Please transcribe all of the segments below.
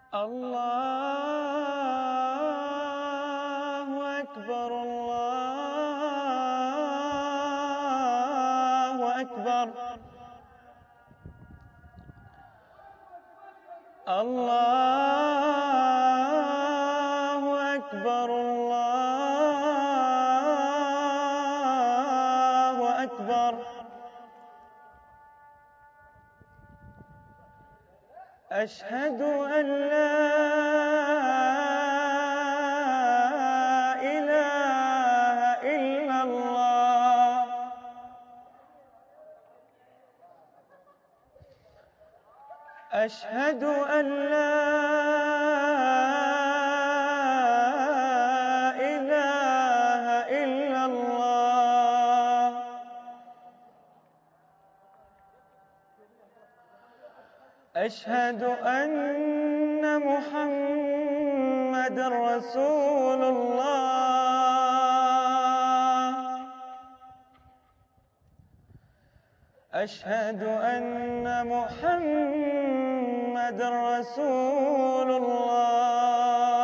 الله أكبر الله أكبر الله أكبر الله أكبر أشهد أن لا إله إلا الله أشهد أن لا إله إلا الله أشهد أن محمدًا رسول الله أشهد أن محمدًا رسول الله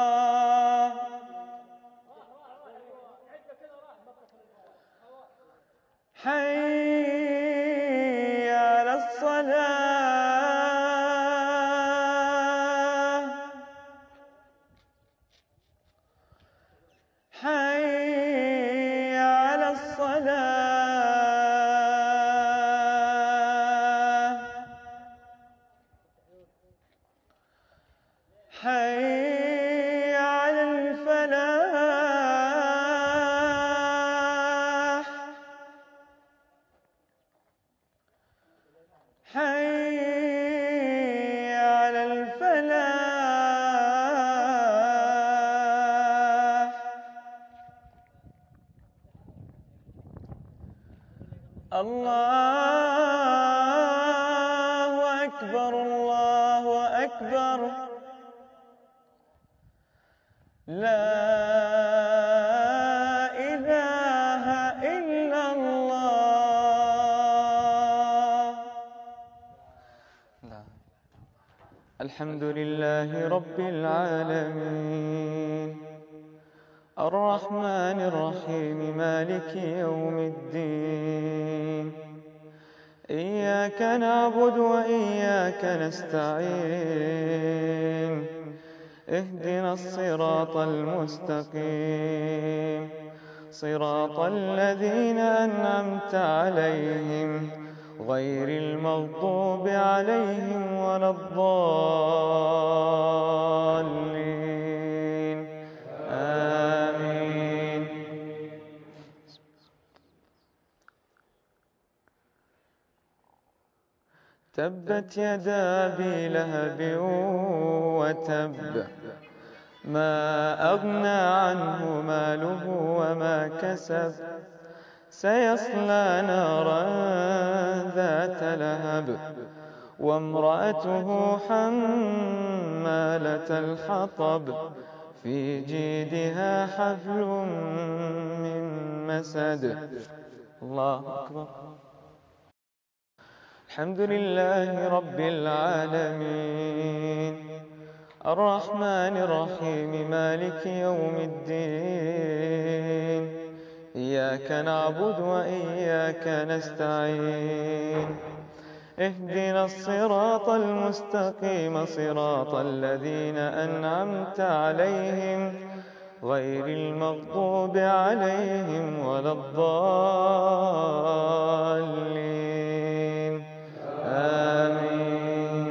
حي على الصلاة حي على الصلاة حي على الفلاح حي على الفلاح الله أكبر الله أكبر لا إله إلا الله. الحمد لله رب العالمين الرحمن الرحيم مالك يوم الدين إياك نعبد وإياك نستعين اهدنا الصراط المستقيم صراط الذين أنعمت عليهم غير المغضوب عليهم ولا الضالين آمين. تبت يدا أبي لهب وتب ما أغنى عنه ماله وما كسب سيصلى نارا ذات لهب وامرأته حمالة الحطب في جيدها حبل من مسد. الله أكبر. الحمد لله رب العالمين الرحمن الرحيم مالك يوم الدين إياك نعبد وإياك نستعين اهدنا الصراط المستقيم صراط الذين أنعمت عليهم غير المغضوب عليهم ولا الضالين آمين.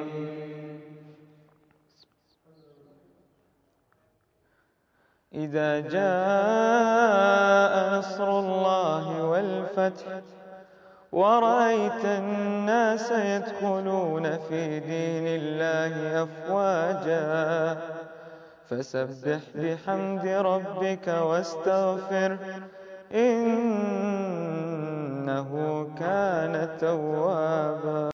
إذا جاء نصر الله والفتح ورأيت الناس يدخلون في دين الله أفواجا فسبح بحمد ربك واستغفره إنه كان توابا.